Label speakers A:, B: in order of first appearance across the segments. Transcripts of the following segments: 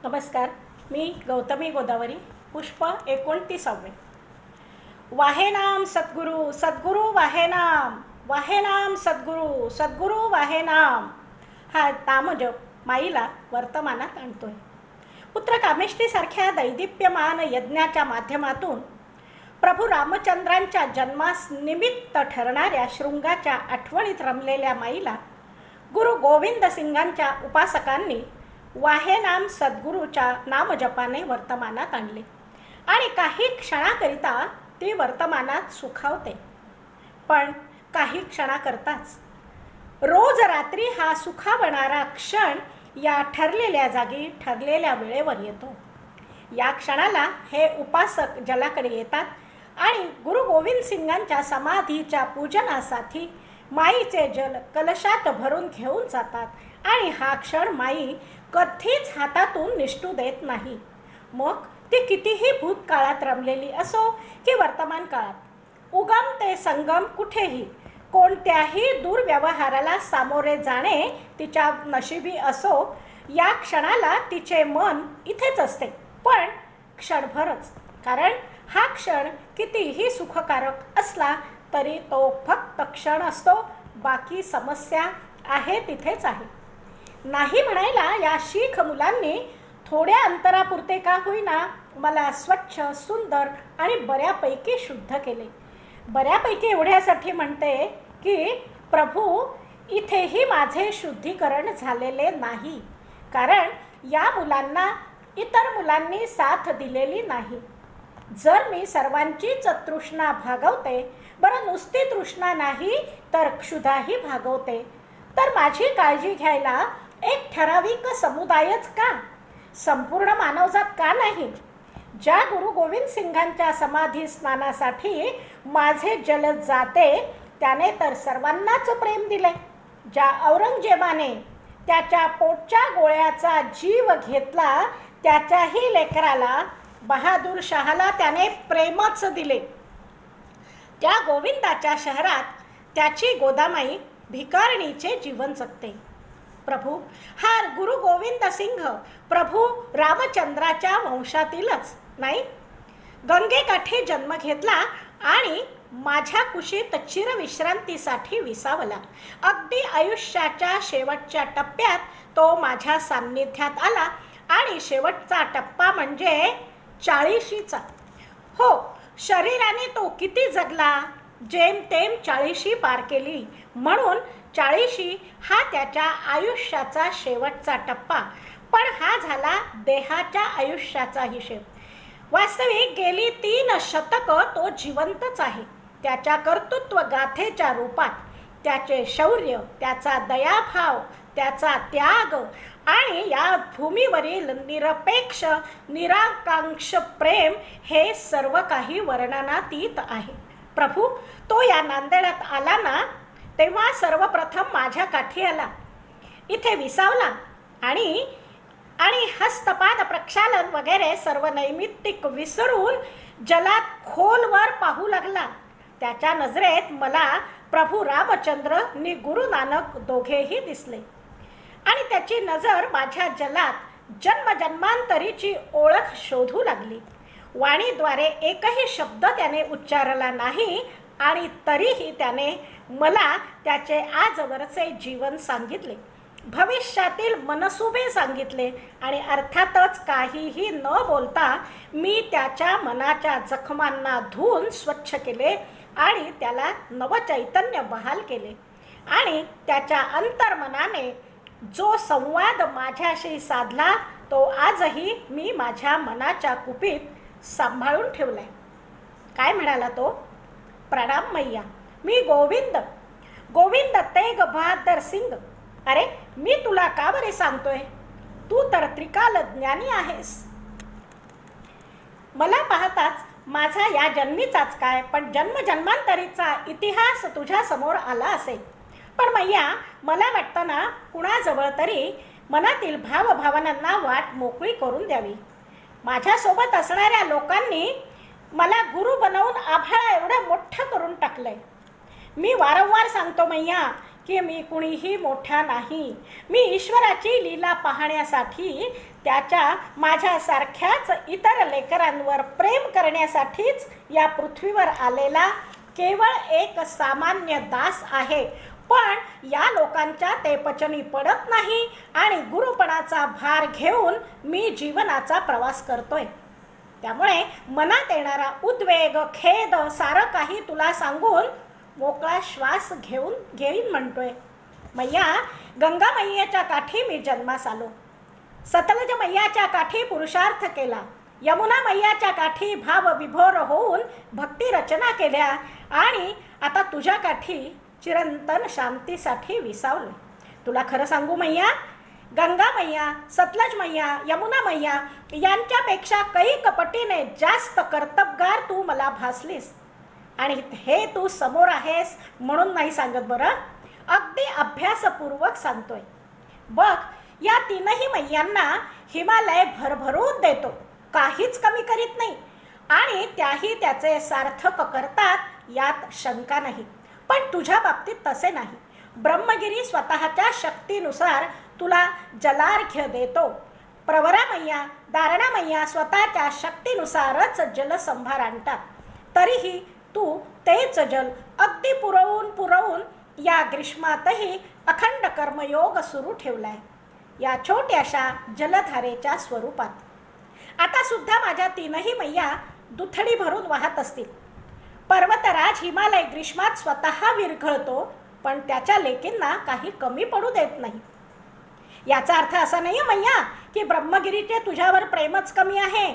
A: नमस्कार. मी गौतमी गोदावरी. पुष्प 29. वाहे नाम सद्गुरू, सद्गुरू वाहे नाम, वाहे नाम सद्गुरू, सद्गुरू वाहे नाम. हा नामजप माईला वर्तमानात आणतोय. पुत्र कामेष्टीसारख्या दैदिप्यमान यज्ञाच्या माध्यमातून प्रभू रामचंद्रांच्या जन्मास निमित्त ठरणाऱ्या शृंगाच्या आठवणीत रमलेल्या माईला गुरु गोविंद सिंगांच्या उपासकांनी वाहे नाम सद्गुरूच्या नामजपाने वर्तमानात आणले आणि काही क्षणाकरिता ती वर्तमानात सुखावते. पण काही क्षणाकरताच रोज रात्री हा सुखावणारा क्षण या ठरलेल्या जागी ठरलेल्या वेळेवर येतो. या क्षणाला हे उपासक जलाकडे येतात आणि गुरु गोविंद सिंगांच्या समाधीच्या पूजनासाठी माईचे जल कलशात भरून घेऊन जातात आणि हा क्षण माई कधीच हातातून निष्ठू देत नाही. मग ती कितीही भूतकाळात रमलेली असो की वर्तमान काळात, उगम ते संगम कुठेही कोणत्याही दुर्व्यवहाराला सामोरे जाणे तिच्या नशिबी असो, या क्षणाला तिचे मन इथेच असते, पण क्षणभरच. कारण हा क्षण कितीही सुखकारक असला तरी तो फक्त क्षण असतो. बाकी समस्या आहे तिथेच आहे. नाही म्हणायला या शीख मुलांनी थोड्या अंतरापुरते का होईना मला स्वच्छ, सुंदर आणि बऱ्यापैकी शुद्ध केले. बऱ्यापैकी एवढ्यासाठी म्हणते की प्रभू इथेही माझे शुद्धीकरण झालेले नाही, कारण या मुलांना इतर मुलांनी साथ दिलेली नाही. जर मी सर्वांचीच तृष्णा भागवते, बरं नुसती तृष्णा नाही तर क्षुधाही भागवते, तर माझी काळजी घ्यायला एक ठराविक समुदायच का, संपूर्ण मानवजात का नाही? ज्या गुरु गोविंद सिंगांच्या समाधी स्नानासाठी माझे जल जाते त्याने तर सर्वांनाच प्रेम दिले. ज्या औरंगजेबाने त्याच्या पोटच्या गोळ्याचा जीव घेतला त्याच्याही लेकराला, बहादूर शहाला त्याने प्रेमच दिले. त्या गोविंदाच्या शहरात त्याची गोदामाई भिकारणीचे जीवन जगते. प्रभू हा गुरु गोविंद सिंह प्रभू रामचंद्राच्या वंशातीलच नाही. गंगेकाठी जन्म घेतला आणि माझ्या कुशीत चिरविश्रांतीसाठी विसावला. अगदी आयुष्याच्या शेवटच्या टप्प्यात तो माझ्या सान्निध्यात आला आणि शेवटचा टप्पा म्हणजे 40शीचा. हो, शरीराने तो किती जगला, जेमतेम 40शी पार केली, म्हणून 40शी हा त्याच्या आयुष्याचा शेवटचा टप्पा. पण हा झाला देहाच्या आयुष्याचा हिशेब. वास्तविक गेली 3 शतकं तो जिवंतच आहे. त्याच्या कर्तृत्व गाथेच्या रूपात त्याचे शौर्य, त्याचा दयाभाव, त्याचा त्याग आणि या भूमीवरील निरपेक्ष निराकांक्ष प्रेम हे सर्व काही वर्णनातीत आहे. प्रभू तो या नांदेडात आला ना, तेव्हा सर्वप्रथम माझ्या काठी आला, इथे विसावला आणि हस्तपाद प्रक्षालन वगैरे सर्व नैमित्तिक विसरून जलात खोलवर पाहू लागला. त्याच्या नजरेत मला प्रभू रामचंद्र नि गुरु नानक दोघेही दिसले आणि त्याची नजर माझ्या जलात जन्मजन्मांतरीची ओळख शोधू लागली. वाणीद्वारे एकही शब्द त्याने उच्चारला नाही आणि तरीही त्याने मला त्याचे आजवरचे जीवन सांगितले, भविष्यातील मनसुबे सांगितले आणि अर्थातच काहीही न बोलता मी त्याच्या मनाच्या जखमांना धुवून स्वच्छ केले आणि त्याला नवचैतन्य बहाल केले. आणि त्याच्या अंतर्मनाने जो संवाद माझ्याशी साधला तो आजही मी माझ्या मनाच्या कुपीत सांभाळून ठेवलाय. काय म्हणाला तो? प्रणाम मैया, मी गोविंद, गोविंद तेग बहादर सिंग. अरे मी तुला का बरे सांगतोय, तू तर त्रिकाल ज्ञानी आहेस. मला पाहताच माझा या जन्मीचाच काय, पण जन्मजन्मांतरीचा इतिहास तुझ्या समोर आला असेल. पण मैया मला वाटतं ना, कुणाजवळ तरी मनातील भावभावनांना वाट मोकळी करून द्यावी. माझ्यासोबत असणाऱ्या लोकांनी मला गुरु बनवून आभाळा एवढं मोठं करून टाकलंय. मी वारंवार सांगतो मैया की मी कुणीही मोठा नाही. मी ईश्वराची लीला पाहण्यासाठी, त्याच्या माझ्यासारख्याच इतर लेकरांवर प्रेम करण्यासाठीच या पृथ्वीवर आलेला केवळ एक सामान्य दास आहे. पण या लोकांच्या ते पचनी पडत नाही आणि गुरुपणाचा भार घेऊन मी जीवनाचा प्रवास करतोय. त्यामुळे मनात येणारा उद्वेग, खेद सारं काही तुला सांगून मोकळा श्वास घेईन म्हणतोय. मैया, गंगा मैयाच्या काठी मी जन्मास आलो. सतलज मैयाच्या काठी पुरुषार्थ केला. यमुना मैयाच्या काठी भावविभोर होऊन भक्ती रचना केल्या आणि आता तुझ्या काठी चिरंतन शांतीसाठी विसावले. तुला खरं सांगू मैया, गंगा मैया, सतलज मैया, यमुना मैया यांच्यापेक्षा कैक पटीने जास्त कर्तबगार तू मला भासलीस. आणि हे तू समोर आहेस म्हणून नाही सांगत बरं, अगदी अभ्यासपूर्वक सांगतोय. बघ, या तीनही मैयांना हिमालय भरभरून देतो, काहीच कमी करीत नाही आणि त्याही त्याचे सार्थक करतात, यात शंका नाही. पण तुझ्या बाबतीत तसे नाही. ब्रह्मगिरी स्वतःच्या शक्तीनुसार तुला जलार्घ्य देतो. प्रवरा मैया, दारणा मैया स्वतःच्या शक्तीनुसारच जलसंभार आणतात. तरीही तू तेच जल अगदी पुरवून या ग्रीष्मातही अखंड कर्मयोग सुरू ठेवलाय, या छोट्याशा जलधारेच्या स्वरूपात. आता सुद्धा माझ्या तीनही मैया दुथडी भरून वाहत असतील. पर्वतराज हिमालय ग्रीष्मात स्वतः विरघळतो, पण त्याच्या लेकींना काही कमी पडू देत नाही. याचा अर्थ असा नाही मैया की ब्रह्मगिरीचे तुझ्यावर प्रेमच कमी आहे.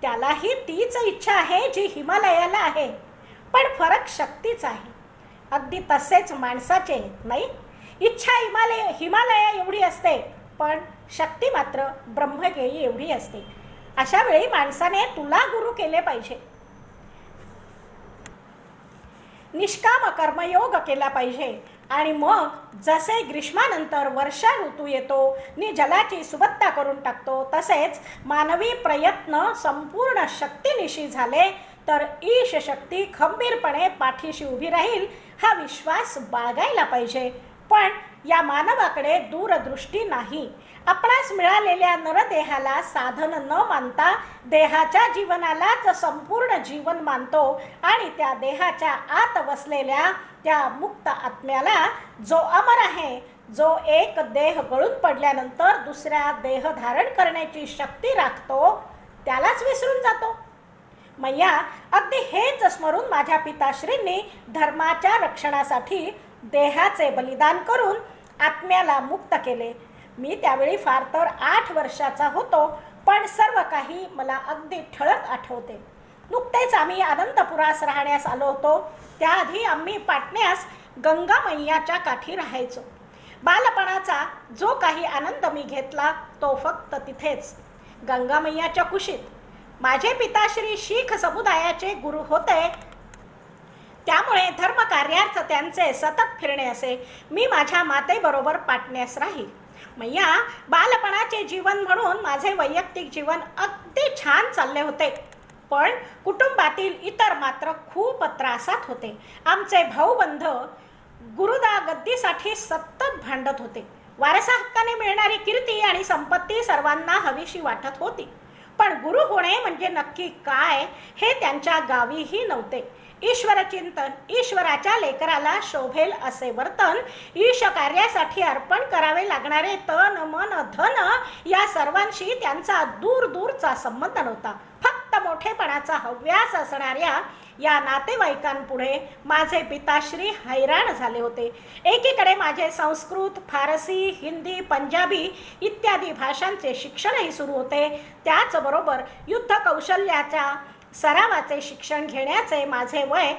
A: त्यालाही तीच इच्छा आहे जी हिमालयाला आहे, पण फरक शक्तीच आहे. अगदी तसेच माणसाचे नाही. इच्छा हिमालया एवढी असते, पण शक्ती मात्र ब्रह्मगिरी एवढी असते. अशा वेळी माणसाने तुला गुरु केले पाहिजे, निष्काम कर्मयोग केला पाहिजे. आणि मग जसे ग्रीष्मानंतर वर्षा ऋतू येतो नि जलाची सुबत्ता करून टाकतो, तसेच मानवी प्रयत्न संपूर्ण शक्तीनिशी झाले तर ईश शक्ती खंबीरपणे पाठीशी उभी राहील हा विश्वास बाळगायला पाहिजे. पण या मानवाकडे दूरदृष्टी नाही. आपणास मिळालेल्या नरदेहाला साधन न मानता देहाच्या जीवनालाच संपूर्ण जीवन मानतो आणि त्या देहाच्या आत वसलेल्या त्या मुक्त आत्म्याला, जो अमर आहे, जो एक देह गळून पडल्यानंतर दुसऱ्या देह धारण करण्याची शक्ती राखतो, त्यालाच विसरून जातो. मैया, अगदी हेच स्मरून माझ्या पिताश्रींनी धर्माच्या रक्षणासाठी देहाचे बलिदान करून आत्म्याला मुक्त केले. मी त्यावेळी फार तर 8 वर्षाचा होतो, पण सर्व काही मला अगदी ठळक आठवते. नुकतेच आम्ही अनंतपुरास राहण्यास आलो होतो. त्याआधी आम्ही पाटण्यास गंगा मैयाच्या काठी राहायचो. बालपणाचा जो काही आनंद मी घेतला तो फक्त तिथेच, गंगा मैयाच्या कुशीत. माझे पिताश्री शीख समुदायाचे गुरु होते, त्यामुळे धर्मकार्यार्थ त्यांचे सतत फिरणे असे. मी माझ्या मातेबरोबर पाटण्यास राहील. मैया, बालपणाचे जीवन म्हणून माझे वैयक्तिक जीवन अगदी छान चालले होते, पण कुटुंबातील इतर मात्र खूप त्रासात होते. आमचे भाऊबंध गुरुदा गद्दीसाठी सतत भांडत होते. वारसा हक्काने मिळणारी कीर्ती आणि संपत्ती सर्वांना हवीशी वाटत होती, पण गुरु होणे म्हणजे नक्की काय हे त्यांच्या गावीही नव्हते. ईश्वरचिंतन, ईश्वराच्या लेकराला शोभेल असे वर्तन, ईश कार्यासाठी अर्पण करावे लागणारे तन मन धन या सर्वांशी त्यांचा दूरचा संबंध नव्हता. फक्त मोठेपणाचा हव्यास असणाऱ्या या नातेवाईकांपुढे माझे पिताश्री हैराण झाले होते. एकीकडे माझे संस्कृत, फारसी, हिंदी, पंजाबी इत्यादी भाषांचे शिक्षणही सुरू होते. त्याचबरोबर युद्ध कौशल्याच्या सरावाचे शिक्षण घेण्याचे माझे वय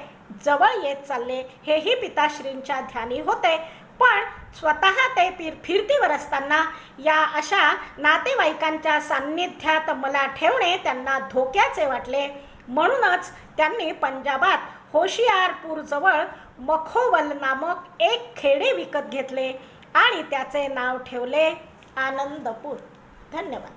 A: जवळ येत चालले, हेही पिताश्रींच्या ध्यानी होते. पण स्वतः ते फिरतीवर असताना या अशा नातेवाईकांच्या सान्निध्यात मला ठेवणे त्यांना धोक्याचे वाटले. म्हणूनच त्यांनी पंजाबात होशियारपूरजवळ मखोवल नामक एक खेडे विकत घेतले आणि त्याचे नाव ठेवले आनंदपूर. धन्यवाद.